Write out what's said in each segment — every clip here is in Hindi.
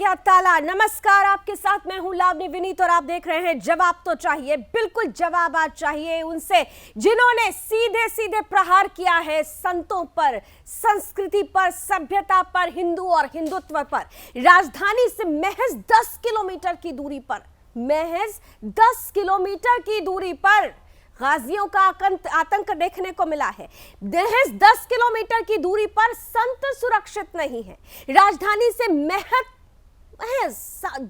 गया ताला। नमस्कार, आपके साथ मैं हूं लावनी विनीत और आप देख रहे हैं जवाब तो चाहिए। बिल्कुल जवाब आज चाहिए उनसे जिन्होंने सीधे सीधे प्रहार किया है संतों पर, संस्कृति पर, सभ्यता पर, हिंदू और हिंदुत्व पर। राजधानी से महज 10 किलोमीटर की दूरी पर, महज 10 किलोमीटर की दूरी पर गाजियों का आतंक देखने को मिला है। महज 10 किलोमीटर की दूरी पर संत सुरक्षित नहीं है। राजधानी से महज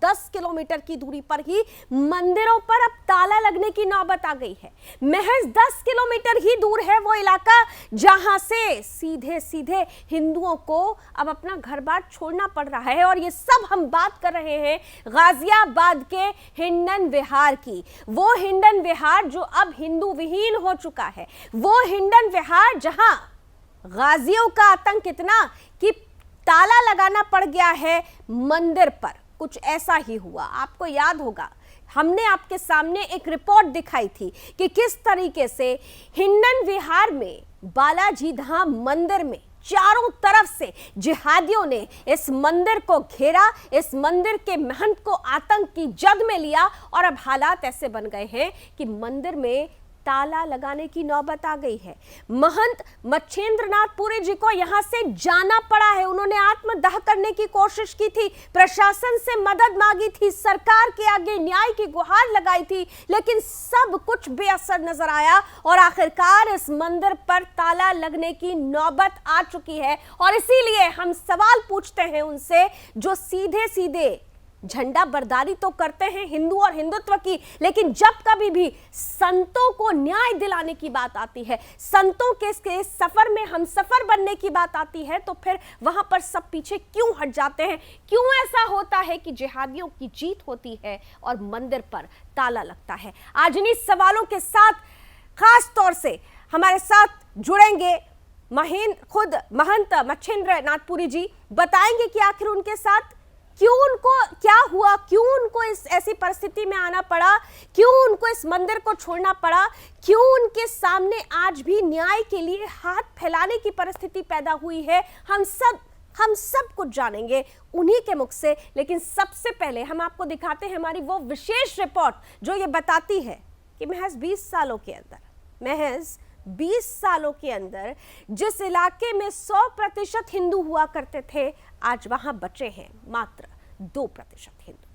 10 किलोमीटर की दूरी पर ही मंदिरों पर अब ताला लगने की नौबत आ गई है। महज 10 किलोमीटर ही दूर है वो इलाका जहां से सीधे सीधे हिंदुओं को अब अपना घर बार छोड़ना पड़ रहा है। और ये सब हम बात कर रहे हैं गाजियाबाद के हिंडन विहार की। वो हिंडन विहार जो अब हिंदू विहीन हो चुका है। वो हिंडन विहार जहां गाजियों का आतंक इतना कि ताला लगाना पड़ गया है मंदिर पर। कुछ ऐसा ही हुआ। आपको याद होगा हमने आपके सामने एक रिपोर्ट दिखाई थी कि किस तरीके से हिंडन विहार में बालाजी धाम मंदिर में चारों तरफ से जिहादियों ने इस मंदिर को घेरा, इस मंदिर के महंत को आतंक की जद में लिया और अब हालात ऐसे बन गए हैं कि मंदिर में ताला लगाने की नौबत आ गई है। महंत मच्छेंद्रनाथ पुरी जी को यहां से जाना पड़ा है। उन्होंने आत्मदाह करने की कोशिश की थी, प्रशासन से मदद मांगी थी, सरकार के आगे न्याय की गुहार लगाई थी, लेकिन सब कुछ बेअसर नजर आया और आखिरकार इस मंदिर पर ताला लगने की नौबत आ चुकी है। और इसीलिए हम सवाल पूछते हैं उनसे जो सीधे सीधे झंडा बरदारी तो करते हैं हिंदू और हिंदुत्व की, लेकिन जब कभी भी संतों को न्याय दिलाने की बात आती है, संतों के सफर में हम सफर बनने की बात आती है, तो फिर वहां पर सब पीछे क्यों हट जाते हैं? क्यों ऐसा होता है कि जिहादियों की जीत होती है और मंदिर पर ताला लगता है? आज इन्हीं सवालों के साथ खास तौर से हमारे साथ जुड़ेंगे खुद महंत मच्छेंद्रनाथ पुरी जी। बताएंगे कि आखिर उनके साथ क्यों, उनको क्या हुआ, क्यों उनको इस ऐसी परिस्थिति में आना पड़ा, क्यों उनको इस मंदिर को छोड़ना पड़ा, क्यों उनके सामने आज भी न्याय के लिए हाथ फैलाने की परिस्थिति पैदा हुई है। हम सब कुछ जानेंगे उन्हीं के मुख से। लेकिन सबसे पहले हम आपको दिखाते हैं हमारी वो विशेष रिपोर्ट जो ये बताती है कि महज 20 सालों के अंदर जिस इलाके में 100% हिंदू हुआ करते थे, आज वहां बचे हैं मात्र 2% हिंदू।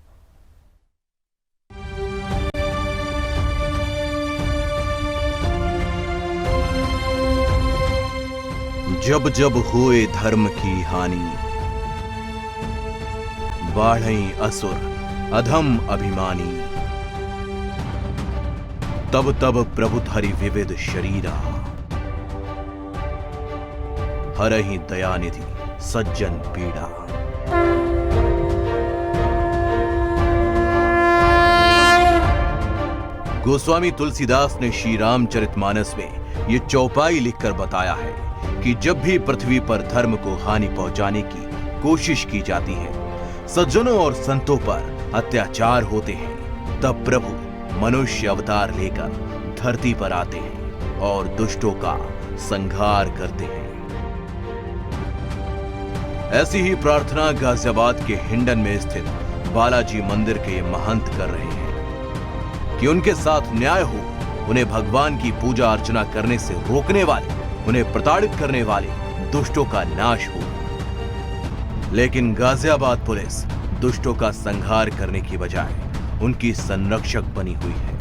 जब जब हुए धर्म की हानि, बाढ़ई असुर अधम अभिमानी, तब तब प्रभु धरि विविध शरीरा, हरहि दयानिधि सज्जन पीड़ा। गोस्वामी तुलसीदास ने श्री रामचरितमानस में यह चौपाई लिखकर बताया है कि जब भी पृथ्वी पर धर्म को हानि पहुंचाने की कोशिश की जाती है, सज्जनों और संतों पर अत्याचार होते हैं, तब प्रभु मनुष्य अवतार लेकर धरती पर आते हैं और दुष्टों का संहार करते हैं। ऐसी ही प्रार्थना गाजियाबाद के हिंडन में स्थित बालाजी मंदिर के महंत कर रहे हैं कि उनके साथ न्याय हो, उन्हें भगवान की पूजा अर्चना करने से रोकने वाले, उन्हें प्रताड़ित करने वाले दुष्टों का नाश हो। लेकिन गाजियाबाद पुलिस दुष्टों का संहार करने की बजाय उनकी संरक्षक बनी हुई है।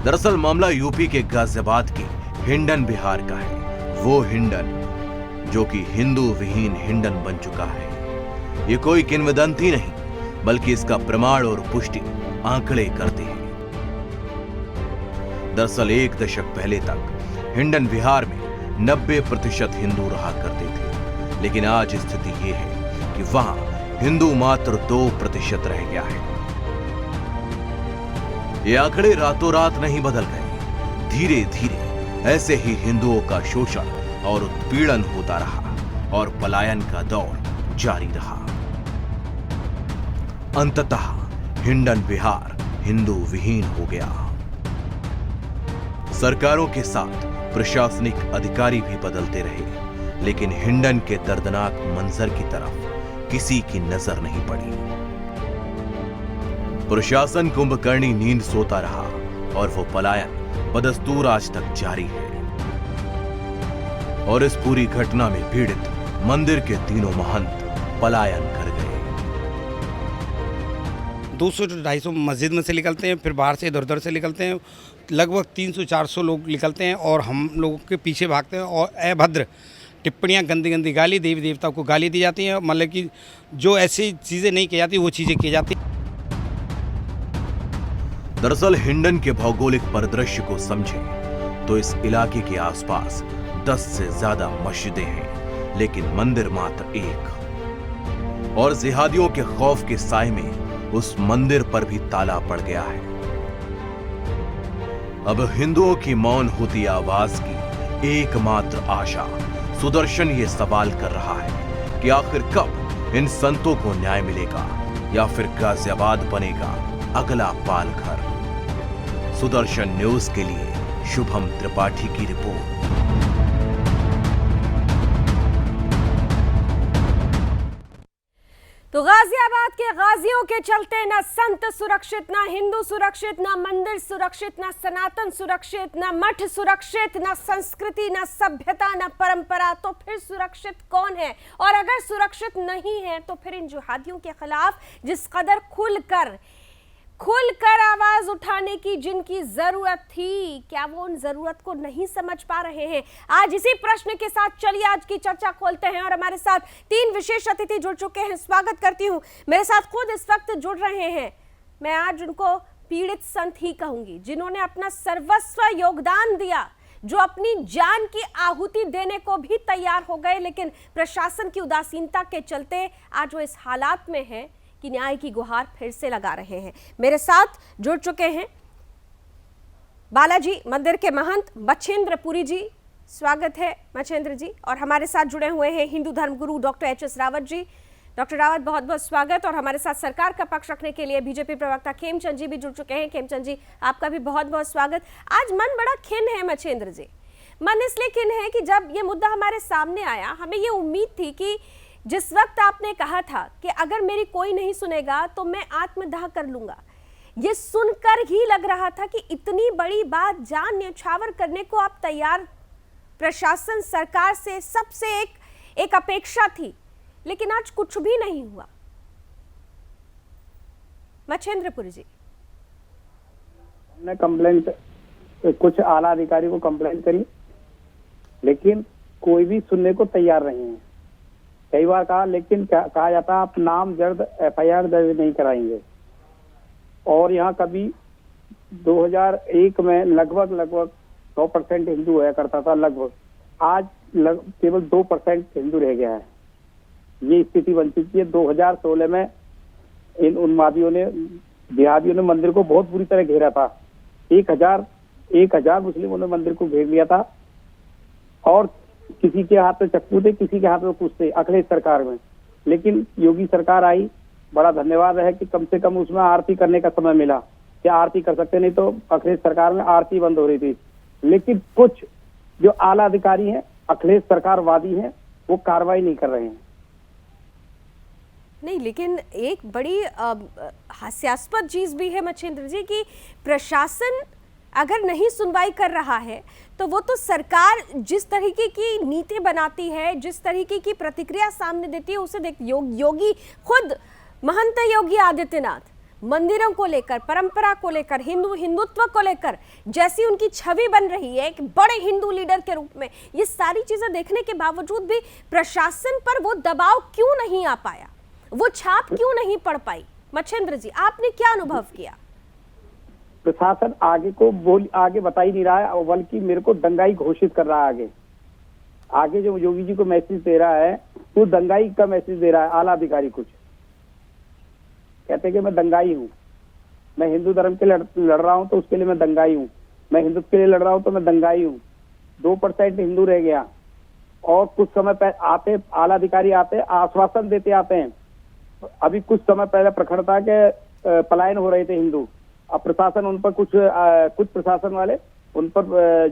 दरअसल मामला यूपी के गाजियाबाद के हिंडन बिहार का है। वो हिंडन जो कि हिंदू विहीन हिंडन बन चुका है। ये कोई किंवदंती नहीं, बल्कि इसका प्रमाण और पुष्टि आंकड़े करते हैं। दरअसल 1 दशक पहले तक हिंडन बिहार में 90% हिंदू रहा करते थे, लेकिन आज स्थिति ये है कि वहां हिंदू मात्र 2% रह गया है। ये आंकड़े रातों रात नहीं बदल गए। धीरे धीरे ऐसे ही हिंदुओं का शोषण और उत्पीड़न होता रहा और पलायन का दौर जारी रहा। अंततः हिंडन बिहार हिंदू विहीन हो गया। सरकारों के साथ प्रशासनिक अधिकारी भी बदलते रहे, लेकिन हिंडन के दर्दनाक मंजर की तरफ किसी की नजर नहीं पड़ी। प्रशासन कुंभकर्णी नींद सोता रहा और वो पलायन बदस्तूर आज तक जारी है। और इस पूरी घटना में पीड़ित मंदिर के तीनों महंत पलायन कर गए। 200-250 मस्जिद में से निकलते हैं, फिर बाहर से इधर उधर से निकलते हैं। लगभग 300-400 लोग निकलते हैं और हम लोगों के पीछे भागते हैं और अभद्र टिप्पणियां, गंदी गंदी गाली, देवी देवताओं को गाली दी जाती हैं। मतलब कि जो ऐसी चीज़ें नहीं की जाती वो चीज़ें की जाती। दरअसल हिंडन के भौगोलिक परिदृश्य को समझें तो इस इलाके के आसपास 10 से ज्यादा मस्जिदें हैं, लेकिन मंदिर मात्र एक। और जिहादियों के खौफ के साए में उस मंदिर पर भी ताला पड़ गया है। अब हिंदुओं की मौन होती आवाज की एकमात्र आशा सुदर्शन ये सवाल कर रहा है कि आखिर कब इन संतों को न्याय मिलेगा या फिर गाजियाबाद बनेगा अगला पाल घर। सुदर्शन न्यूज के लिए शुभम त्रिपाठी की रिपोर्ट। तो गाजियाबाद के गाजियों के चलते न संत सुरक्षित, न हिंदू सुरक्षित, न मंदिर सुरक्षित, न सनातन सुरक्षित, न मठ सुरक्षित, न संस्कृति, न सभ्यता, न परंपरा, तो फिर सुरक्षित कौन है? और अगर सुरक्षित नहीं है तो फिर इन जिहादियों के खिलाफ जिस कदर खुलकर आवाज उठाने की जिनकी जरूरत थी, क्या वो उन जरूरत को नहीं समझ पा रहे हैं? आज इसी प्रश्न के साथ चलिए आज की चर्चा खोलते हैं और हमारे साथ 3 विशेष अतिथि जुड़ चुके हैं। स्वागत करती हूं। मेरे साथ खुद इस वक्त जुड़ रहे हैं, मैं आज उनको पीड़ित संत ही कहूंगी, जिन्होंने अपना सर्वस्व योगदान दिया, जो अपनी जान की आहुति देने को भी तैयार हो गए, लेकिन प्रशासन की उदासीनता के चलते आज वो इस हालात में है कि न्याय की गुहार फिर से लगा रहे हैं। मेरे साथ जुड़ चुके हैं बालाजी मंदिर के महंत मच्छेंद्र पुरी जी। स्वागत है मच्छेंद्र जी। और हमारे साथ जुड़े हुए हैं हिंदू धर्मगुरु doctor HS. Rawat ji. Doctor Rawat, बहुत बहुत स्वागत। और हमारे साथ सरकार का पक्ष रखने के लिए बीजेपी प्रवक्ता खेमचंद जी भी जुड़ चुके हैं। खेमचंद जी, आपका भी बहुत बहुत स्वागत। आज मन बड़ा खिन्न है मच्छेंद्र जी। मन इसलिए खिन्न है कि जब ये मुद्दा हमारे सामने आया, हमें ये उम्मीद थी कि जिस वक्त आपने कहा था कि अगर मेरी कोई नहीं सुनेगा तो मैं आत्मदाह कर लूंगा, ये सुनकर ही लग रहा था कि इतनी बड़ी बात जान न्यौछावर करने को आप तैयार, प्रशासन सरकार से सबसे एक अपेक्षा थी, लेकिन आज कुछ भी नहीं हुआ। मच्छेंद्रपुरी जी, हमने कंप्लेंट कुछ आला अधिकारी को कंप्लेंट करी, लेकिन कोई भी सुनने को तैयार नहीं है। कई बार कहा, लेकिन कहा जाता है आप नाम दर्ज FIR दर्ज नहीं कराएंगे। और यहाँ कभी 2001 में लगभग 100% हिंदू हुआ करता था, लगभग आज केवल 2% हिंदू रह गया है। ये स्थिति बन चुकी है। 2016 में इन उन्मादियों ने, जिहादियों ने मंदिर को बहुत बुरी तरह घेरा था। 1000 मुस्लिमों ने मंदिर को घेर लिया था और किसी के हाथ में चक्कू थे, किसी के हाथ में कुछ थे, अखिलेश सरकार में। लेकिन योगी सरकार आई, बड़ा धन्यवाद है कि कम से कम उसमें आरती करने का समय मिला, कि आरती कर सकते, नहीं तो अखिलेश सरकार में आरती बंद हो रही थी। लेकिन कुछ जो आला अधिकारी हैं, अखिलेश सरकार वादी हैं, वो कार्रवाई नहीं कर रहे हैं। नहीं, लेकिन एक बड़ी हास्यास्पद चीज भी है मच्छेंद्र जी कि प्रशासन अगर नहीं सुनवाई कर रहा है तो वो तो सरकार जिस तरीके की नीति बनाती है, जिस तरीके की प्रतिक्रिया सामने देती है, उसे देख योगी खुद महंत योगी आदित्यनाथ मंदिरों को लेकर, परंपरा को लेकर, हिंदुत्व को लेकर जैसी उनकी छवि बन रही है एक बड़े हिंदू लीडर के रूप में, ये सारी चीजें देखने के बावजूद भी प्रशासन पर वो दबाव क्यों नहीं आ पाया, वो छाप क्यों नहीं पड़ पाई? मच्छेंद्र जी, आपने क्या अनुभव किया? प्रशासन आगे बता ही नहीं रहा है, बल्कि मेरे को दंगाई घोषित कर रहा है। आगे जो योगी जी को मैसेज दे रहा है वो दंगाई का मैसेज दे रहा है। आला अधिकारी कुछ कहते हैं कि मैं दंगाई हूँ, मैं हिंदू धर्म के लड़ रहा हूँ तो उसके लिए मैं दंगाई हूँ, मैं हिंदुत्व के लिए लड़ रहा हूँ तो मैं दंगाई हूँ। 2% हिंदू रह गया और कुछ समय पहले आते आला अधिकारी आते आश्वासन देते आते हैं। अभी कुछ समय पहले प्रखरता के पलायन हो रहे थे हिंदू, अब प्रशासन उन पर कुछ प्रशासन वाले उन पर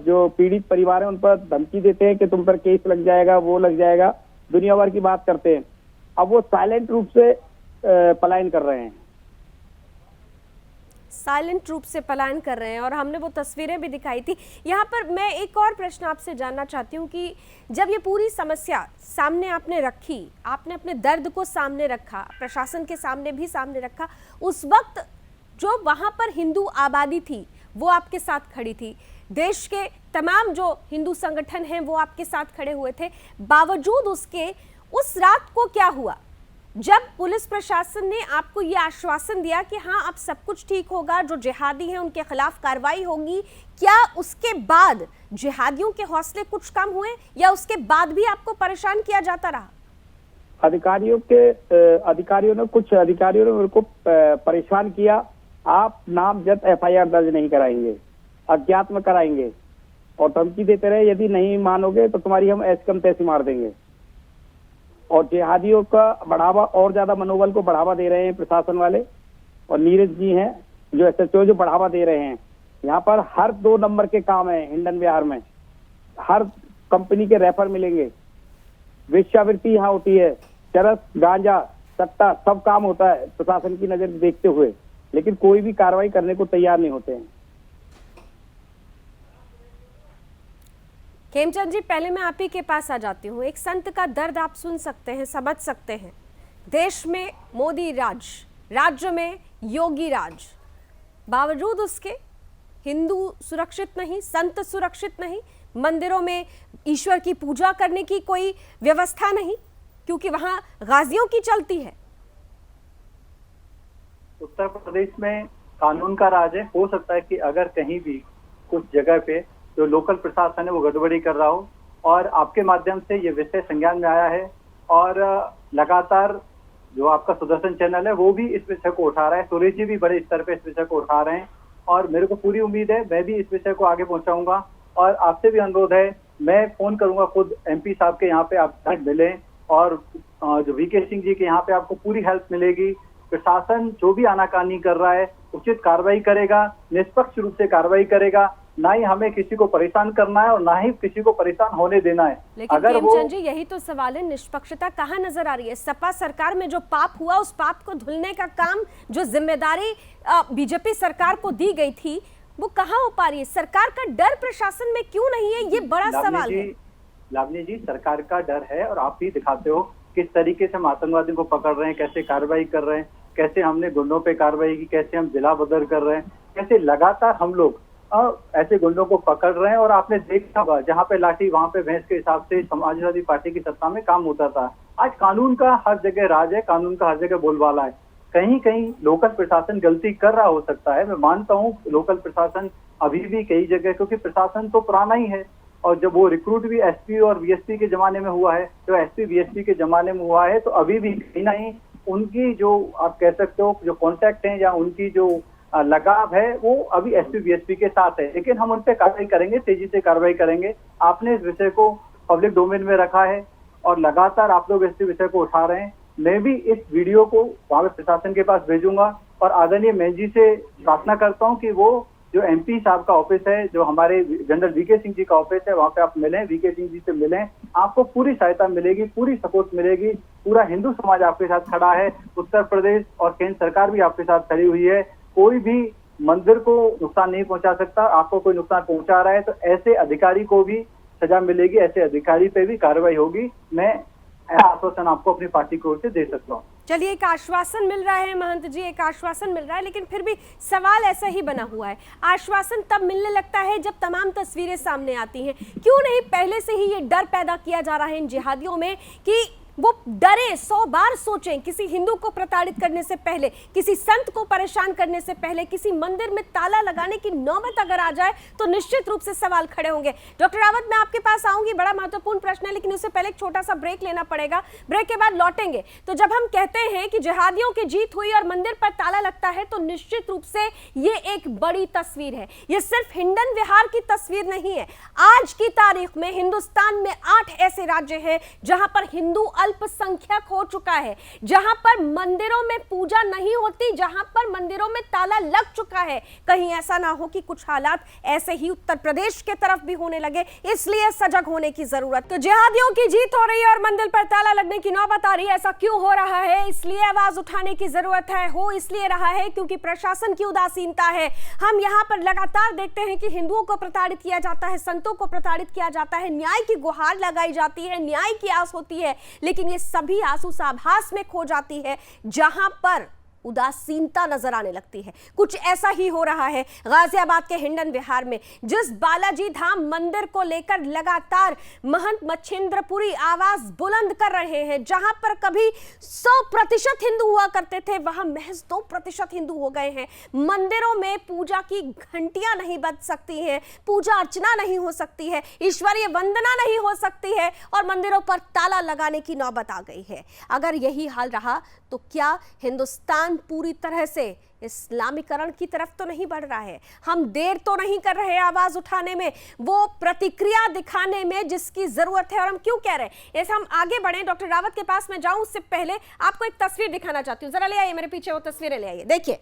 जो पीड़ित परिवार है उन पर धमकी देते हैं कि तुम पर केस लग जाएगा, वो लग जाएगा, दुनिया भर की बात करते हैं। अब वो साइलेंट रूप से पलायन कर रहे हैं। साइलेंट रूप से पलायन कर रहे हैं और हमने वो तस्वीरें भी दिखाई थी। यहाँ पर मैं एक और प्रश्न आपसे जानना चाहती हूँ कि जब ये पूरी समस्या सामने आपने रखी, आपने अपने दर्द को सामने रखा, प्रशासन के सामने भी सामने रखा, उस वक्त जो वहाँ पर हिंदू आबादी थी वो आपके साथ खड़ी थी, देश के तमाम जो हिंदू संगठन हैं वो आपके साथ खड़े हुए थे। बावजूद उसके उस रात को क्या हुआ जब पुलिस प्रशासन ने आपको ये आश्वासन दिया कि हाँ अब सब कुछ ठीक होगा, जो जिहादी हैं उनके खिलाफ कार्रवाई होगी, क्या उसके बाद जिहादियों के हौसले कुछ कम हुए या उसके बाद भी आपको परेशान किया जाता रहा? अधिकारियों ने मेरे को परेशान किया। आप नामजद एफआईआर दर्ज नहीं कराएंगे, अज्ञात में कराएंगे, और धमकी देते रहे यदि नहीं मानोगे तो तुम्हारी हम ऐसी कम तैसी मार देंगे। और जिहादियों का बढ़ावा, और ज्यादा मनोबल को बढ़ावा दे रहे हैं प्रशासन वाले, और नीरज जी हैं जो SHO जो बढ़ावा दे रहे हैं। यहाँ पर हर 2 नंबर के काम है हिंडन बिहार में, हर कंपनी के रेफर मिलेंगे, वेश्यावृत्ति यहाँ होती है, चरस, गांजा, सट्टा, सब काम होता है प्रशासन की नजर देखते हुए, लेकिन कोई भी कार्रवाई करने को तैयार नहीं होते हैं। खेमचंद जी, पहले मैं आप ही के पास आ जाती हूँ। एक संत का दर्द आप सुन सकते हैं, समझ सकते हैं। देश में मोदी राज, राज्य में योगी राज, बावजूद उसके हिंदू सुरक्षित नहीं, संत सुरक्षित नहीं, मंदिरों में ईश्वर की पूजा करने की कोई व्यवस्था नहीं, क्योंकि वहां गाजियों की चलती है। उत्तर प्रदेश में कानून का राज है। हो सकता है कि अगर कहीं भी कुछ जगह पे जो लोकल प्रशासन है वो गड़बड़ी कर रहा हो, और आपके माध्यम से ये विषय संज्ञान में आया है, और लगातार जो आपका सुदर्शन चैनल है वो भी इस विषय को उठा रहा है, सुरेश जी भी बड़े स्तर पे इस विषय को उठा रहे हैं, और मेरे को पूरी उम्मीद है मैं भी इस विषय को आगे पहुंचाऊंगा। और आपसे भी अनुरोध है, मैं फोन करूंगा खुद MP साहब के यहाँ पे आप मिलें, और जो VK सिंह जी के यहाँ पे आपको पूरी हेल्प मिलेगी। प्रशासन जो भी आनाकानी कर रहा है उचित कार्रवाई करेगा, निष्पक्ष रूप से कार्रवाई करेगा, ना ही हमें किसी को परेशान करना है और ना ही किसी को परेशान होने देना है। लेकिन खेमचंद जी, यही तो सवाल है, निष्पक्षता कहाँ नजर आ रही है? सपा सरकार में जो पाप हुआ उस पाप को धुलने का काम, जो जिम्मेदारी बीजेपी सरकार को दी गई थी, वो कहाँ हो पा रही है? सरकार का डर प्रशासन में क्यों नहीं है, ये बड़ा सवाल है। लावनी जी, सरकार का डर है, और आप भी दिखाते हो किस तरीके से हम आतंकवादियों को पकड़ रहे हैं, कैसे कार्रवाई कर रहे हैं, कैसे हमने गुंडों पे कार्रवाई की, कैसे हम जिला बदर कर रहे हैं, कैसे लगातार हम लोग ऐसे गुंडों को पकड़ रहे हैं। और आपने देखा होगा जहाँ पे लाठी वहाँ पे भैंस के हिसाब से समाजवादी पार्टी की सत्ता में काम होता था। आज कानून का हर जगह राज है, कानून का हर जगह बोलबाला है। कहीं कहीं लोकल प्रशासन गलती कर रहा हो सकता है, मैं मानता हूँ लोकल प्रशासन अभी भी कई जगह, क्योंकि प्रशासन तो पुराना ही है, और जब वो रिक्रूट भी SP और VSP के जमाने में हुआ है, जो SP VSP के जमाने में हुआ है, तो अभी भी कहीं ना कहीं उनकी जो आप कह सकते हो जो कॉन्टैक्ट है या उनकी जो लगाव है वो अभी SP VSP के साथ है। लेकिन हम उन पर कार्रवाई करेंगे, तेजी से कार्रवाई करेंगे। आपने इस विषय को पब्लिक डोमेन में रखा है और लगातार आप लोग इस विषय को उठा रहे हैं। मैं भी इस वीडियो को वहां पे प्रशासन के पास भेजूंगा, और आदरणीय मैन जी से प्रार्थना करता हूं कि वो जो MP साहब का ऑफिस है, जो हमारे जनरल VK सिंह जी का ऑफिस है, वहां पे आप मिलें, VK सिंह जी से मिलें, आपको पूरी सहायता मिलेगी, पूरी सपोर्ट मिलेगी। पूरा हिंदू समाज आपके साथ खड़ा है, उत्तर प्रदेश और केंद्र सरकार भी आपके साथ खड़ी हुई है। कोई भी मंदिर को नुकसान नहीं पहुंचा सकता। आपको कोई नुकसान पहुंचा रहा है तो ऐसे अधिकारी को भी सजा मिलेगी, ऐसे अधिकारी पे भी कार्रवाई होगी। मैं आश्वासन आपको अपनी पार्टी की ओर से दे सकता हूँ। चलिए, एक आश्वासन मिल रहा है महंत जी, एक आश्वासन मिल रहा है, लेकिन फिर भी सवाल ऐसा ही बना हुआ है। आश्वासन तब मिलने लगता है जब तमाम तस्वीरें सामने आती हैं। क्यों नहीं पहले से ही ये डर पैदा किया जा रहा है इन जिहादियों में कि वो डरे, 100 बार सोचें किसी हिंदू को प्रताड़ित करने से पहले, किसी संत को परेशान करने से पहले, किसी मंदिर में ताला लगाने की नौबत अगर आ जाए तो निश्चित रूप से सवाल खड़े होंगे। डॉक्टर रावत, मैं आपके पास आऊंगी, बड़ा महत्वपूर्ण प्रश्न है, लेकिन उससे पहले एक छोटा सा ब्रेक लेना पड़ेगा। ब्रेक के बाद लौटेंगे। तो जब हम कहते हैं कि जिहादियों की जीत हुई और मंदिर पर ताला लगता है, तो निश्चित रूप से ये एक बड़ी तस्वीर है। ये सिर्फ हिंडन विहार की तस्वीर नहीं है। आज की तारीख में हिंदुस्तान में 8 ऐसे राज्य हैं जहां पर हिंदू अल्पसंख्यक हो चुका है, जहां पर मंदिरों में पूजा नहीं होती, जहां पर मंदिरों में ताला लग चुका है। कहीं ऐसा ना हो कि कुछ हालात ऐसे ही उत्तर प्रदेश के तरफ भी होने लगे, इसलिए सजग होने की जरूरत। तो जिहादियों की जीत हो रही है और मंदिर पर ताला लगने की नौबत आ रही है। ऐसा क्यों हो रहा है? इसलिए आवाज उठाने की जरूरत है। हो इसलिए रहा है क्योंकि प्रशासन की उदासीनता है। हम यहाँ पर लगातार देखते हैं कि हिंदुओं को प्रताड़ित किया जाता है, संतों को प्रताड़ित किया जाता है, न्याय की गुहार लगाई जाती है, न्याय की आस होती है, लेकिन ये सभी आंसू आभास में खो जाती है जहां पर उदासीनता नजर आने लगती है। कुछ ऐसा ही हो रहा है गाजियाबाद के हिंडन विहार में, जिस बालाजी धाम मंदिर को लेकर लगातार महंत मच्छिंद्रपुरी आवाज बुलंद कर रहे हैं। जहां पर कभी 100% हिंदू हुआ करते थे, वहां महज 2% हिंदू हो गए हैं। मंदिरों में पूजा की घंटियां नहीं बज सकती हैं, पूजा अर्चना नहीं हो सकती है, ईश्वरीय वंदना नहीं हो सकती है और मंदिरों पर ताला लगाने की नौबत आ गई है। अगर यही हाल रहा तो क्या हिंदुस्तान पूरी तरह से इस्लामीकरण की तरफ तो नहीं बढ़ रहा है? हम देर तो नहीं कर रहे आवाज उठाने में, वो प्रतिक्रिया दिखाने में जिसकी जरूरत है। और हम क्यों कह रहे हैं ऐसे, हम आगे बढ़े, डॉक्टर रावत के पास मैं जाऊं उससे पहले आपको एक तस्वीर दिखाना चाहती हूँ। जरा ले आइए, मेरे पीछे वो तस्वीरें ले आइए। देखिए,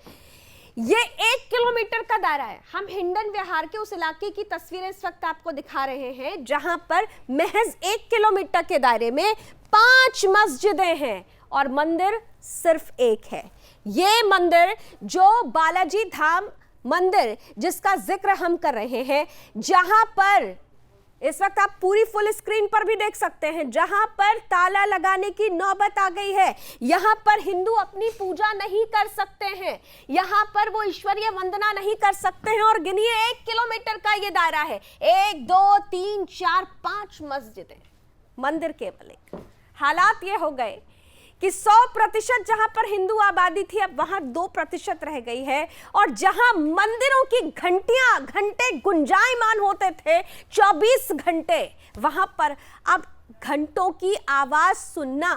ये 1 किलोमीटर का दायरा है। हम हिंडन विहार के उस इलाके की तस्वीरें इस वक्त आपको दिखा रहे हैं जहां पर महज 1 किलोमीटर के दायरे में 5 मस्जिदें हैं और मंदिर सिर्फ एक है। ये मंदिर जो बालाजी धाम मंदिर जिसका जिक्र हम कर रहे हैं, जहां पर इस वक्त आप पूरी फुल स्क्रीन पर भी देख सकते हैं, जहां पर ताला लगाने की नौबत आ गई है। यहां पर हिंदू अपनी पूजा नहीं कर सकते हैं, यहां पर वो ईश्वरीय वंदना नहीं कर सकते हैं। और गिनिए, 1 किलोमीटर का ये दायरा है, 1 2 3 4 5 मस्जिदें, मंदिर केवल एक। हालात ये हो गए कि 100% जहां पर हिंदू आबादी थी, अब वहां 2% रह गई है। और जहां मंदिरों की घंटे गुंजायमान होते थे 24 घंटे, वहां पर अब घंटों की आवाज सुनना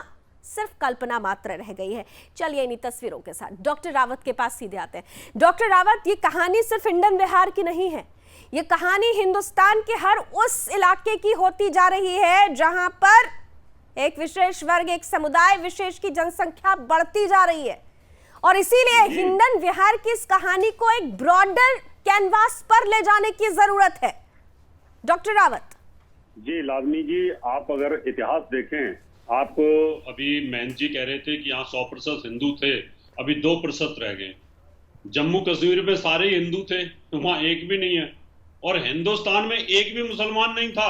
सिर्फ कल्पना मात्र रह गई है। चलिए इन्हीं तस्वीरों के साथ डॉक्टर रावत के पास सीधे आते हैं। डॉक्टर रावत, ये कहानी सिर्फ हिंडन विहार की नहीं है, ये कहानी हिंदुस्तान के हर उस इलाके की होती जा रही है जहां पर एक विशेष वर्ग, एक समुदाय विशेष की जनसंख्या बढ़ती जा रही है। और इसीलिए हिंडन विहार की इस कहानी को एक ब्रॉडर कैनवास पर ले जाने की जरूरत है। डॉक्टर रावत जी, लाजमी जी, आप अगर इतिहास देखें, आपको अभी महंत जी कह रहे थे कि यहाँ 100% हिंदू थे, अभी 2% रह गए। जम्मू कश्मीर में सारे हिंदू थे, वहां एक भी नहीं है। और हिंदुस्तान में एक भी मुसलमान नहीं था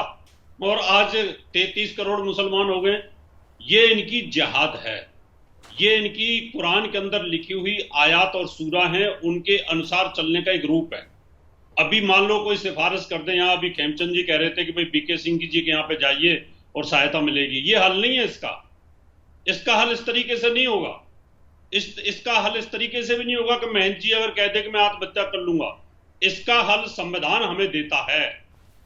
और आज 33 करोड़ मुसलमान हो गए। ये इनकी जिहाद है, ये इनकी कुरान के अंदर लिखी हुई आयात और सूरा हैं, उनके अनुसार चलने का एक रूप है। अभी मान लो कोई सिफारिश कर दे, यहाँ अभी खेमचंद जी कह रहे थे कि भाई बीके सिंह जी के यहाँ पे जाइए और सहायता मिलेगी, ये हल नहीं है इसका हल इस तरीके से नहीं होगा। इसका हल इस तरीके से भी नहीं होगा कि महंत जी अगर कहते कि मैं आत्महत्या कर लूंगा। इसका हल संविधान हमें देता है।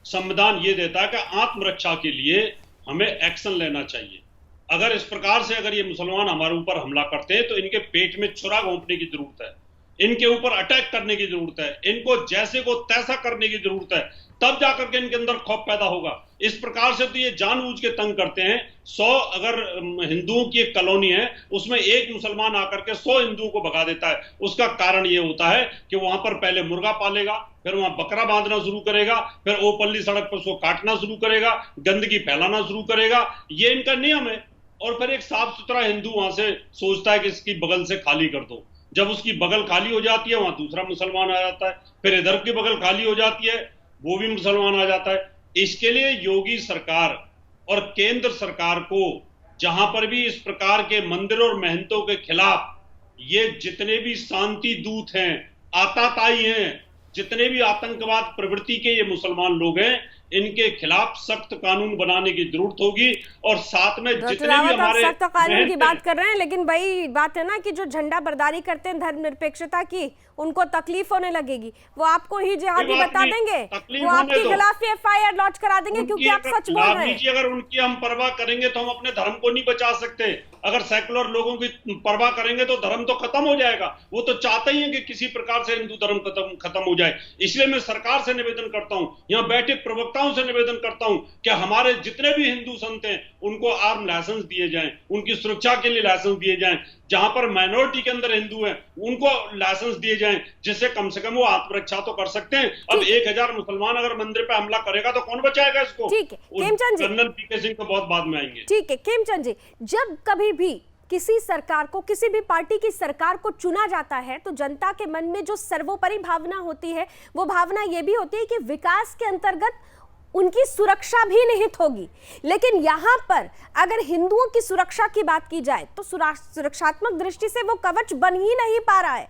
संविधान ये देता है कि आत्मरक्षा के लिए हमें एक्शन लेना चाहिए। अगर इस प्रकार से अगर ये मुसलमान हमारे ऊपर हमला करते हैं तो इनके पेट में छुरा घोंपने की जरूरत है, इनके ऊपर अटैक करने की जरूरत है, इनको जैसे को तैसा करने की जरूरत है, तब जाकर के इनके अंदर खौफ पैदा होगा। इस प्रकार से तो ये जानबूझ के तंग करते हैं। 100 अगर हिंदुओं की एक कॉलोनी है, उसमें एक मुसलमान आकर के 100 हिंदुओं को भगा देता है। उसका कारण ये होता है कि वहां पर पहले मुर्गा पालेगा, फिर वहां बकरा बांधना शुरू करेगा, फिर ओपल्ली सड़क पर उसको काटना शुरू करेगा, गंदगी फैलाना शुरू करेगा। ये इनका नियम है। और फिर एक साफ सुथरा हिंदू वहां से सोचता है कि इसकी बगल से खाली कर दो। जब उसकी बगल खाली हो जाती है, वहां दूसरा मुसलमान आ जाता है, फिर इधर की बगल खाली हो जाती है, वो भी मुसलमान आ जाता है। इसके लिए योगी सरकार और केंद्र सरकार को जहां पर भी इस प्रकार के मंदिरों और महंतों के खिलाफ ये जितने भी शांति दूत हैं, आताताई हैं, जितने भी आतंकवाद प्रवृत्ति के ये मुसलमान लोग हैं, इनके खिलाफ सख्त कानून बनाने की जरूरत होगी। और साथ में जितने भी हमारे सख्त कानून की बात कर रहे हैं, लेकिन भाई बात है ना कि जो झंडा बर्दारी करते हैं धर्मनिरपेक्षता की, उनको तकलीफ होने लगेगी। वो आपको ही जिहादी बता देंगे, वो आपके खिलाफ FIR लॉन्च करा देंगे क्योंकि आप सच बोल रहे हैं। अगर उनकी हम परवाह करेंगे तो हम अपने धर्म को नहीं बचा सकते। अगर सेकुलर लोगों की परवाह करेंगे तो धर्म तो खत्म हो जाएगा। वो तो चाहते ही हैं कि किसी प्रकार से हिंदू धर्म खत्म हो जाए। इसलिए मैं सरकार से निवेदन करता हूं, यहाँ बैठे प्रवक्ता नेताओं से निवेदन करता हूं कि हमारे जितने भी हिंदू संत हैं उनको आर्म लाइसेंस दिए जाएं, उनकी सुरक्षा के लिए लाइसेंस दिए जाएं, जहां पर माइनॉरिटी के अंदर हिंदू हैं उनको लाइसेंस दिए जाएं, जिससे कम से कम वो आत्मरक्षा तो कर सकते हैं। अब 1000 मुसलमान अगर मंदिर पे हमला करेगा तो कौन बचाएगा इसको? ठीक है खेमचंद जी, कर्नल पीके सिंह तो बहुत बाद में आएंगे। ठीक है खेमचंद जी, जब कभी भी किसी सरकार को, किसी भी पार्टी की सरकार को चुना जाता है तो जनता के मन में जो सर्वोपरि भावना होती है वो भावना ये भी होती है कि विकास के अंतर्गत उनकी सुरक्षा भी निहित होगी। लेकिन यहाँ पर अगर हिंदुओं की सुरक्षा की बात की जाए तो सुरक्षात्मक दृष्टि से वो कवच बन ही नहीं पा रहा है।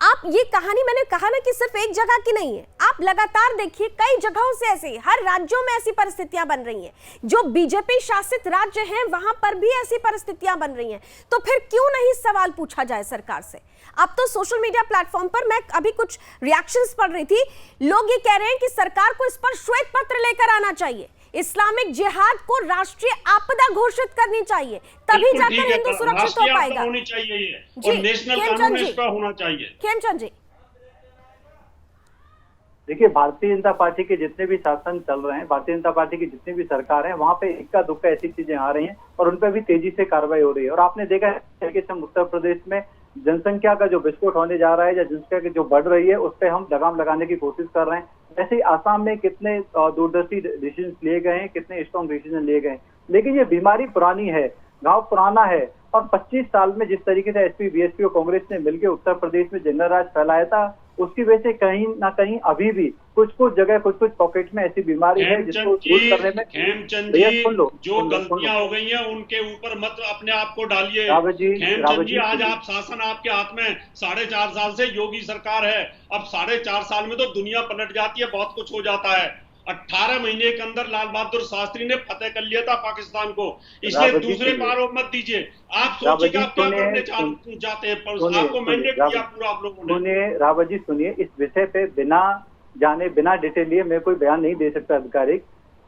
आप ये कहानी, मैंने कहा ना कि सिर्फ एक जगह की नहीं है, आप लगातार देखिए कई जगहों से ऐसी, हर राज्यों में ऐसी परिस्थितियां बन रही हैं। जो बीजेपी शासित राज्य हैं वहां पर भी ऐसी परिस्थितियां बन रही हैं। तो फिर क्यों नहीं सवाल पूछा जाए सरकार से? अब तो सोशल मीडिया प्लेटफॉर्म पर मैं अभी कुछ रिएक्शंस पढ़ रही थी, लोग ये कह रहे हैं कि सरकार को इस पर श्वेत पत्र लेकर आना चाहिए, इस्लामिक जिहाद को राष्ट्रीय आपदा घोषित करनी चाहिए, तभी जाकर हिंदू सुरक्षित हो पाएगा। होनी चाहिए ये, और नेशनल कानून इस पर होना चाहिए। खेमचंद जी, देखिए, भारतीय जनता पार्टी के जितने भी शासन चल रहे हैं, भारतीय जनता पार्टी की जितनी भी सरकार है, वहां पे इक्का दुक्का ऐसी चीजें आ रही हैं और उन पर भी तेजी से कार्रवाई हो रही है। और आपने देखा है कि उत्तर प्रदेश में जनसंख्या का जो विस्फोट होने जा रहा है या जनसंख्या की जो बढ़ रही है उस पर हम लगाम लगाने की कोशिश कर रहे हैं। वैसे ही आसाम में कितने दूरदर्शी डिसीजन लिए गए हैं, कितने स्ट्रॉन्ग डिसीजन लिए गए हैं, लेकिन ये बीमारी पुरानी है, घाव पुराना है। और 25 साल में जिस तरीके से एसपी, बीएसपी और कांग्रेस ने मिलकर उत्तर प्रदेश में जनरल राज फैलाया था, उसकी वजह से कहीं ना कहीं अभी भी कुछ जगह, कुछ पॉकेट में ऐसी बीमारी है जिसको दूर करने में खेमचंद जी जो गलतियां हो गई हैं उनके ऊपर मत अपने आप को डालिए। खेमचंद जी, आज आप शासन आपके हाथ में 4.5 साल से योगी सरकार है, अब 4.5 साल में तो दुनिया पलट जाती है, बहुत कुछ हो जाता है। 18 महीने के अंदर लाल बहादुर शास्त्री ने फतेह कर लिया था पाकिस्तान को, इसलिए दूसरे बार मत दीजिए। आप सोचिए आप क्या करने जाते हैं, आपको मैंडेट दिया पूरा आप लोगों ने। सुनिए रावत जी, सुनिए, इस विषय पे बिना जाने, बिना डिटेल लिए मैं कोई बयान नहीं दे सकता आधिकारिक।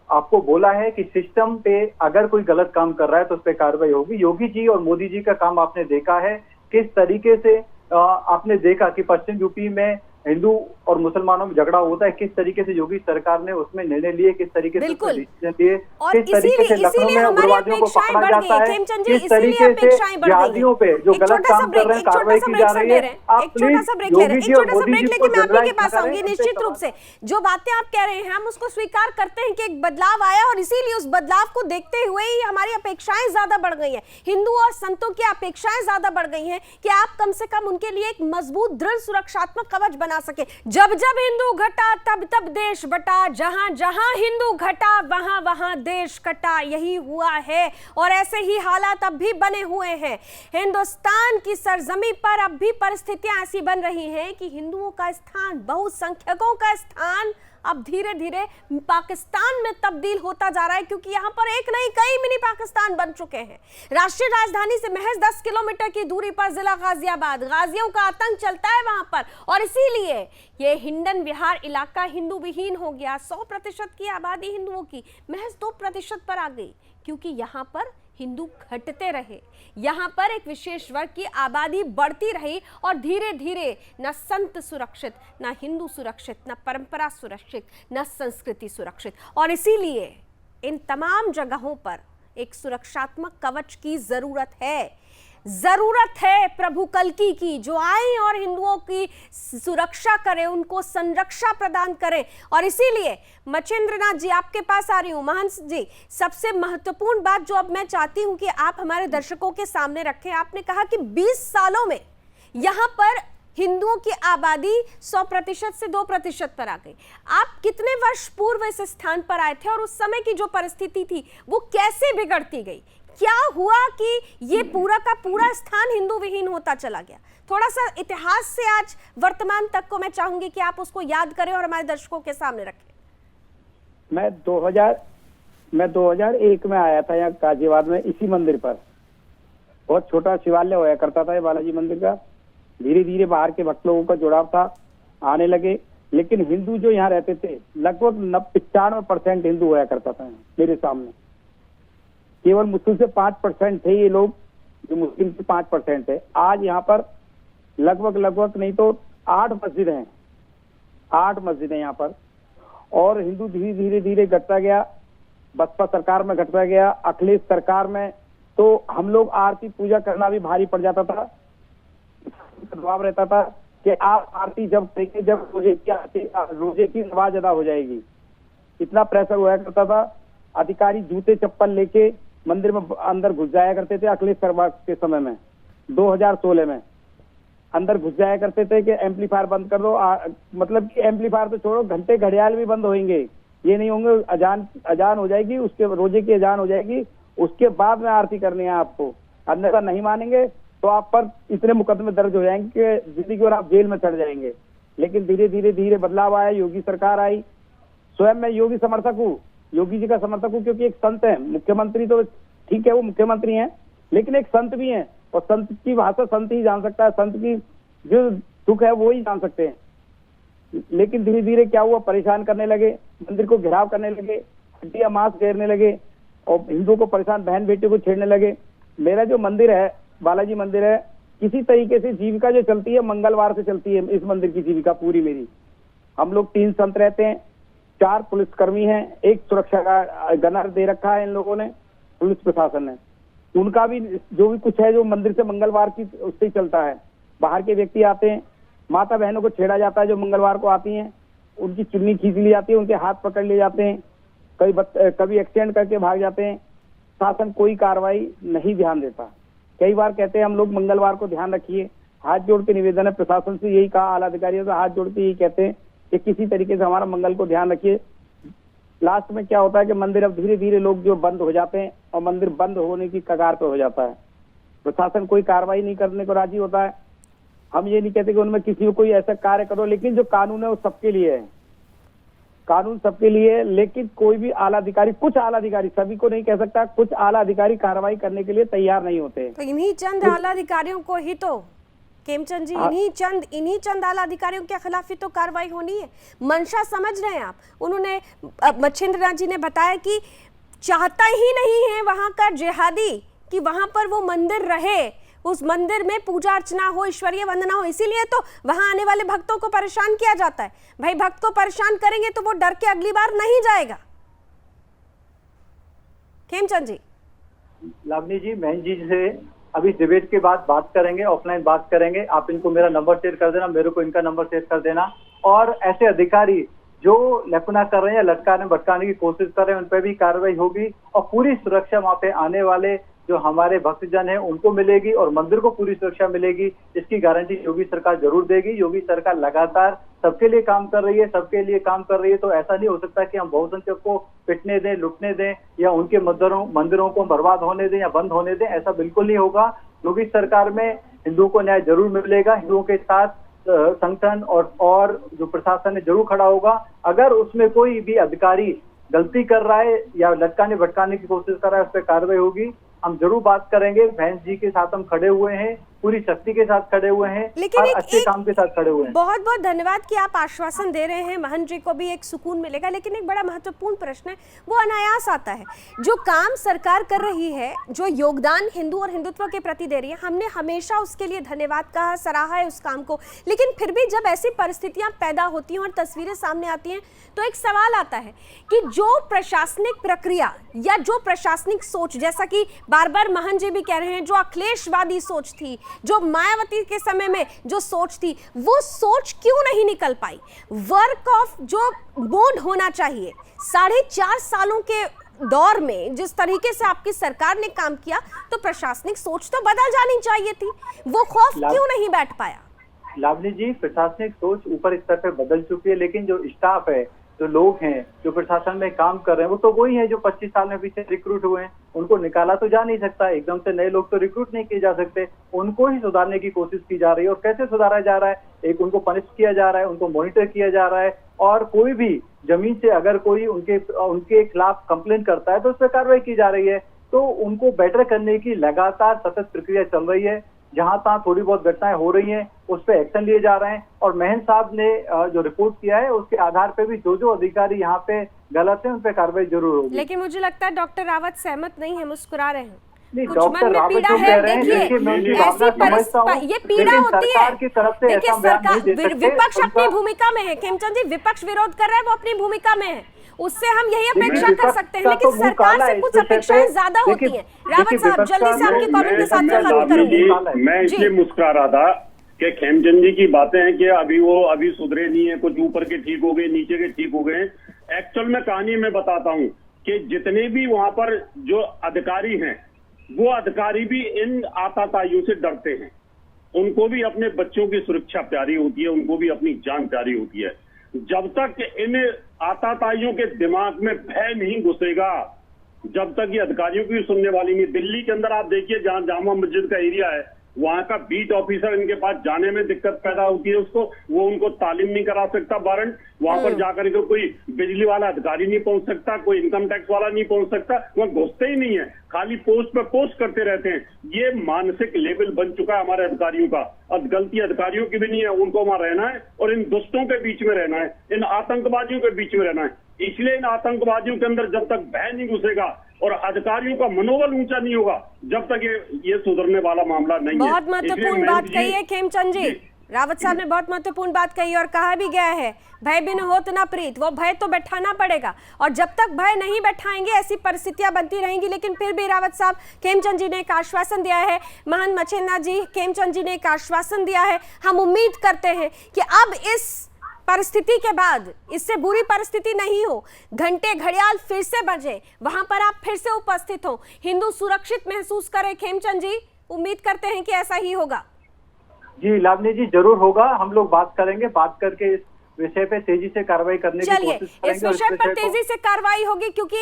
आपको बोला है कि सिस्टम पे अगर कोई गलत काम कर रहा है तो उस पर कार्रवाई होगी। योगी जी और मोदी जी का काम आपने देखा है, किस तरीके से आपने देखा कि पश्चिम यूपी में हिंदू और मुसलमानों में झगड़ा होता है, किस तरीके से योगी सरकार ने उसमें निर्णय लिए, किस तरीके से डिसीजन लिए, किस तरीके से लखनऊ में उग्रवादियों को पकड़ा जाता है, किस तरीके से जिहादियों पे जो गलत काम कर रहे हैं कार्रवाई की जा रही है। आप प्लीज योगी जी और मोदी जी को आपके पास आऊंगी निश्चित रूप से। जो बातें आप कह रहे हैं हम उसको स्वीकार करते हैं कि एक बदलाव आया और इसीलिए उस बदलाव को देखते हुए ही हमारी अपेक्षाएं ज्यादा बढ़ गई हैं, हिंदू और संतों की अपेक्षाएं ज्यादा बढ़ गई हैं कि आप कम से कम उनके लिए एक मजबूत दृढ़ सुरक्षात्मक कवच बना सके। जब जब हिंदू घटा तब तब देश बटा, जहां जहां हिंदू घटा वहां वहां देश कटा, यही हुआ है और ऐसे ही हालात अब भी बने हुए हैं। हिंदुस्तान की सरजमी पर अब भी परिस्थितियां ऐसी बन रही हैं कि हिंदुओं का स्थान, बहुसंख्यकों का स्थान अब धीरे धीरे पाकिस्तान में तब्दील होता जा रहा है, क्योंकि यहाँ पर एक नहीं कई मिनी पाकिस्तान बन चुके हैं। राष्ट्रीय राजधानी से महज 10 किलोमीटर की दूरी पर जिला गाजियाबाद, गाजियों का आतंक चलता है वहां पर, और इसीलिए ये हिंडन विहार इलाका हिंदू विहीन हो गया। 100% की आबादी हिंदुओं की महज 2% पर आ गई, क्योंकि यहाँ पर हिंदू घटते रहे, यहाँ पर एक विशेष वर्ग की आबादी बढ़ती रही और धीरे धीरे न संत सुरक्षित, न हिंदू सुरक्षित, न परंपरा सुरक्षित, न संस्कृति सुरक्षित। और इसीलिए इन तमाम जगहों पर एक सुरक्षात्मक कवच की जरूरत है प्रभु कल्कि की, जो आए और हिंदुओं की सुरक्षा करे, उनको संरक्षा प्रदान करे। और इसीलिए मच्छिंद्रनाथ जी, आपके पास आ रही हूं। महंत जी, सबसे महत्वपूर्ण बात जो अब मैं चाहती हूं कि आप हमारे दर्शकों के सामने रखें, आपने कहा कि 20 सालों में यहां पर हिंदुओं की आबादी 100% से 2% पर आ गई। आप कितने वर्ष पूर्व इस स्थान पर आए थे और उस समय की जो परिस्थिति थी वो कैसे बिगड़ती गई? क्या हुआ कि ये पूरा का पूरा स्थान हिंदू विहीन होता चला गया? थोड़ा सा इतिहास से आज वर्तमान तक को मैं चाहूंगी कि आप उसको याद करें और हमारे दर्शकों के सामने रखें। मैं 2001 में आया था यहाँ गाजियाबाद में, इसी मंदिर पर बहुत छोटा शिवालय होया करता था बालाजी मंदिर का। धीरे धीरे बाहर के भक्त लोगों का जुड़ाव था, आने लगे, लेकिन हिंदू जो यहाँ रहते थे लगभग 95% हिंदू होया करता था मेरे सामने। केवल मुस्लिम से 5% थे ये लोग, जो मुस्लिम से 5% है। आज यहाँ पर लगभग नहीं तो 8 मस्जिद हैं, 8 मस्जिद हैं यहाँ पर। और हिंदू धीरे धीरे धीरे घटता गया, बसपा सरकार में घटता गया, अखिलेश सरकार में तो हम लोग आरती पूजा करना भी भारी पड़ जाता था। दबाव रहता था कि आप आरती जब देखें जब रोजे की नमाज अदा हो जाएगी, इतना प्रेशर हुआ करता था। अधिकारी जूते चप्पल लेके मंदिर में अंदर घुस जाया करते थे। अखिलेश सरकार के समय में 2016 में अंदर घुस जाया करते थे कि एम्पलीफायर बंद कर दो। मतलब कि एम्पलीफायर तो छोड़ो, घंटे घड़ियाल भी बंद होंगे, ये नहीं होंगे। अजान हो जाएगी, उसके रोजे की अजान हो जाएगी, उसके बाद में आरती करनी है आपको, अन्यथा नहीं मानेंगे तो आप पर इतने मुकदमे दर्ज हो जाएंगे कि जिंदगी भर आप जेल में चढ़ जाएंगे। लेकिन धीरे धीरे धीरे बदलाव आया, योगी सरकार आई। स्वयं मैं योगी समर्थक हूँ, योगी जी का समर्थक हूँ, क्योंकि एक संत है। मुख्यमंत्री तो ठीक है, वो मुख्यमंत्री हैं, लेकिन एक संत भी हैं, और संत की भाषा संत ही जान सकता है, संत की जो दुख है वो ही जान सकते हैं। लेकिन धीरे धीरे क्या हुआ, परेशान करने लगे, मंदिर को घेराव करने लगे, हड्डियां मांस घेरने लगे और हिंदुओं को परेशान, बहन बेटी को छेड़ने लगे। मेरा जो मंदिर है, बालाजी मंदिर है, किसी तरीके से जीविका जो चलती है मंगलवार से चलती है इस मंदिर की जीविका पूरी मेरी। हम लोग 3 संत रहते हैं, 4 पुलिसकर्मी हैं, 1 सुरक्षा का गनर दे रखा है इन लोगों ने, पुलिस प्रशासन ने। उनका भी जो भी कुछ है जो मंदिर से मंगलवार की उससे ही चलता है। बाहर के व्यक्ति आते हैं, माता बहनों को छेड़ा जाता है जो मंगलवार को आती हैं, उनकी चुन्नी खींच ली जाती है, उनके हाथ पकड़ लिए जाते हैं, कभी एक्सीडेंट करके भाग जाते हैं। शासन कोई कार्रवाई नहीं ध्यान देता। कई बार कहते हैं हम लोग मंगलवार को ध्यान रखिए, हाथ जोड़ के निवेदन है प्रशासन से, यही कहा आला अधिकारियों से, हाथ जोड़ के यही कहते हैं कि किसी तरीके से हमारा मंगल को ध्यान रखिए। लास्ट में क्या होता है कि मंदिर अब धीरे धीरे लोग जो बंद हो जाते हैं और मंदिर बंद होने की कगार पे हो जाता है। प्रशासन कोई कार्रवाई नहीं करने को राजी होता है। हम ये नहीं कहते कि उनमें किसी को कोई ऐसा कार्य करो, लेकिन जो कानून है वो सबके लिए है, कानून सबके लिए है। लेकिन कोई भी आला अधिकारी, कुछ आला अधिकारी, सभी को नहीं कह सकता, कुछ आला अधिकारी कार्रवाई करने के लिए तैयार नहीं होते। तो इन्हीं चंद आला अधिकारियों को ही तो खेमचंद जी, इन्हीं चंद आला अधिकारियों के खिलाफ ही तो कार्रवाई होनी है। मंशा समझ रहे हैं आप? उन्होंने मच्छिंद्र नाथ जी ने बताया कि चाहता ही नहीं है वहां का जिहादी कि वहां पर वो मंदिर रहे, उस मंदिर में पूजा अर्चना हो, ईश्वरीय वंदना हो, इसीलिए तो वहां आने वाले भक्तों को परेशान किया जाता है। भाई भक्त को परेशान करेंगे तो वो डर के अगली बार नहीं जाएगा। खेमचंद जी, लावनी जी, महन जी से अभी डिबेट के बाद बात करेंगे, ऑफलाइन बात करेंगे। आप इनको मेरा नंबर शेयर कर देना, मेरे को इनका नंबर शेयर कर देना। और ऐसे अधिकारी जो लपना कर रहे हैं, लटकाने भटकाने की कोशिश कर रहे हैं, उन पर भी कार्रवाई होगी और पूरी सुरक्षा वहां पे आने वाले जो हमारे भक्तजन हैं उनको मिलेगी और मंदिर को पूरी सुरक्षा मिलेगी। इसकी गारंटी योगी सरकार जरूर देगी। योगी सरकार लगातार सबके लिए काम कर रही है, सबके लिए काम कर रही है। तो ऐसा नहीं हो सकता कि हम बहुसंख्यक को पिटने दें, लुटने दें या उनके मंदिरों को बर्बाद होने दें या बंद होने दें, ऐसा बिल्कुल नहीं होगा। योगी सरकार में हिंदुओं को न्याय जरूर मिलेगा। हिंदुओं के साथ संगठन और जो प्रशासन है जरूर खड़ा होगा। अगर उसमें कोई भी अधिकारी गलती कर रहा है या लटकाने भटकाने की कोशिश कर रहा है, उस पर कार्रवाई होगी। हम जरूर बात करेंगे। भैंस जी के साथ हम खड़े हुए हैं, पूरी शक्ति के साथ खड़े हुए हैं, लेकिन और अच्छे काम के साथ खड़े हुए हैं। बहुत बहुत धन्यवाद कि आप आश्वासन दे रहे हैं, महन जी को भी एक सुकून मिलेगा। लेकिन एक बड़ा महत्वपूर्ण प्रश्न है, वो अनायास आता है। जो काम सरकार कर रही है, जो योगदान हिंदू और हिंदुत्व के प्रति दे रही है, हमने हमेशा उसके लिए धन्यवाद कहा, सराहा है उस काम को। लेकिन फिर भी जब ऐसी परिस्थितियां पैदा होती हैं और तस्वीरें सामने आती हैं, तो एक सवाल आता है कि जो प्रशासनिक प्रक्रिया या जो प्रशासनिक सोच, जैसा कि बार बार महन जी भी कह रहे हैं, जो अखिलेशवादी सोच थी, जो मायावती के समय में जो सोच थी, वो सोच क्यों नहीं निकल पाई? वर्क ऑफ जो मोड होना चाहिए, 4.5 सालों के दौर में जिस तरीके से आपकी सरकार ने काम किया, तो प्रशासनिक सोच तो बदल जानी चाहिए थी। वो खौफ क्यों नहीं बैठ पाया? लावनी जी, प्रशासनिक सोच ऊपर स्तर पर बदल चुकी है, लेकिन जो स्टाफ है, जो लोग हैं, जो प्रशासन में काम कर रहे हैं, वो तो वही है जो 25 साल में पीछे रिक्रूट हुए हैं। उनको निकाला तो जा नहीं सकता, एकदम से नए लोग तो रिक्रूट नहीं किए जा सकते। उनको ही सुधारने की कोशिश की जा रही है। और कैसे सुधारा जा रहा है? एक, उनको पनिश किया जा रहा है, उनको मॉनिटर किया जा रहा है, और कोई भी जमीन से अगर कोई उनके खिलाफ कंप्लेंट करता है तो उस पर कार्रवाई की जा रही है। तो उनको बेटर करने की लगातार सतत प्रक्रिया चल रही है। जहां तहां थोड़ी बहुत घटनाएं हो रही हैं, उस पर एक्शन लिए जा रहे हैं। और महन साहब ने जो रिपोर्ट किया है, उसके आधार पे भी जो अधिकारी यहाँ पे गलत है, उन पे कार्रवाई जरूर होगी। लेकिन मुझे लगता है डॉक्टर रावत सहमत नहीं है, मुस्कुरा रहे हैं। नहीं, कुछ डॉक्टर मन में रावत पीड़ा जो है, कह रहे हैं, देखिए देखिए, मैं उनकी ऐसी भावना समझता हूं, ये पीड़ा लेकिन होती है। सरकार की तरफ से देखिए ऐसा बयान सरकार नहीं दे सकते, विपक्ष अपनी उनका- भूमिका में है, खेमचंद जी विपक्ष विरोध कर रहा है, वो अपनी भूमिका में है, उससे हम यही अपेक्षा कर विपक्ष सकते हैं, का लेकिन तो मुंह सरकार काला से है कुछ इस विषय अपेक्षाएं पे। ज्यादा होती देखिए, हैं। रावत देखिए, साहब विपक्ष जल्दी से का- आपके कमेंट के साथ मैं खत्म लावनी करूंगी। जी, मैं इसलिए मुस्कुरा रहा था कि खेमचंद जी की बातें हैं कि अभी सुधरे नहीं है, कुछ ऊपर के ठीक हो गए, नीचे के ठीक हो गए। एक्चुअल में कहानी मैं बताता हूँ कि जितने भी वहां पर जो अधिकारी हैं, वो अधिकारी भी इन आतताइयों से डरते हैं। उनको भी अपने बच्चों की सुरक्षा प्यारी होती है, उनको भी अपनी जान प्यारी होती है। जब तक इन आतताइयों के दिमाग में भय नहीं घुसेगा, जब तक ये अधिकारियों की सुनने वाली नहीं। दिल्ली के अंदर आप देखिए, जहां जामा मस्जिद का एरिया है, वहां का बीट ऑफिसर इनके पास जाने में दिक्कत पैदा होती है, वो उनको तालीम नहीं करा सकता वारंट। वहां पर जाकर के कोई बिजली वाला अधिकारी नहीं पहुंच सकता, कोई इनकम टैक्स वाला नहीं पहुंच सकता, वहां घुसते ही नहीं है, खाली पोस्ट पे पोस्ट करते रहते हैं। ये मानसिक लेवल बन चुका है हमारे अधिकारियों का। अब गलती अधिकारियों की भी नहीं है, उनको वहां रहना है और इन दुष्टों के बीच में रहना है, इन आतंकवादियों के बीच में रहना है। इसलिए इन आतंकवादियों के अंदर जब तक भय नहीं घुसेगा और अधिकारियों का मनोबल ऊंचा नहीं होगा, जब तक ये सुधरने वाला मामला नहीं है। बहुत महत्वपूर्ण बात कही है खेमचंद जी। रावत साहब ने बहुत महत्वपूर्ण बात कही और कहा भी गया है, भय बिन होत न प्रीत, वो भय तो बैठाना पड़ेगा, और जब तक भय नहीं बैठाएंगे ऐसी परिस्थितियां बनती रहेंगी। लेकिन फिर भी रावत साहब, खेमचंद जी ने एक आश्वासन दिया है, महंत मछेंद्र जी, खेमचंद जी ने एक आश्वासन दिया है। हम उम्मीद करते हैं कि अब इस परिस्थिति के बाद इससे बुरी परिस्थिति नहीं हो, घंटे घड़ियाल फिर से बजे, वहां पर आप फिर से उपस्थित हो, हिंदू सुरक्षित महसूस करें। खेमचंद जी, उम्मीद करते हैं कि ऐसा ही होगा। जी लावनी जी, जरूर होगा। हम लोग बात करेंगे, बात करके इस विषय पे तेजी से कार्रवाई करने की चलिए कोशिश करेंगे। इस विषय पर तेजी से कार्रवाई होगी, क्योंकि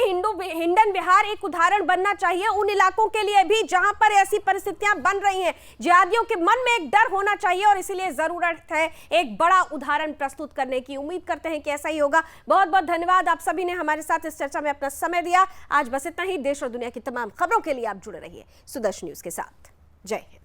हिंडन बिहार एक उदाहरण बनना चाहिए उन इलाकों के लिए भी जहां पर ऐसी परिस्थितियां बन रही हैं। जिहादियों के मन में एक डर होना चाहिए और इसीलिए जरूरत है एक बड़ा उदाहरण प्रस्तुत करने की। उम्मीद करते हैं कि ऐसा ही होगा। बहुत बहुत धन्यवाद आप सभी ने हमारे साथ इस चर्चा में अपना समय दिया। आज बस इतना ही। देश और दुनिया की तमाम खबरों के लिए आप जुड़े रहिए सुदर्शन न्यूज के साथ। जय हिंद।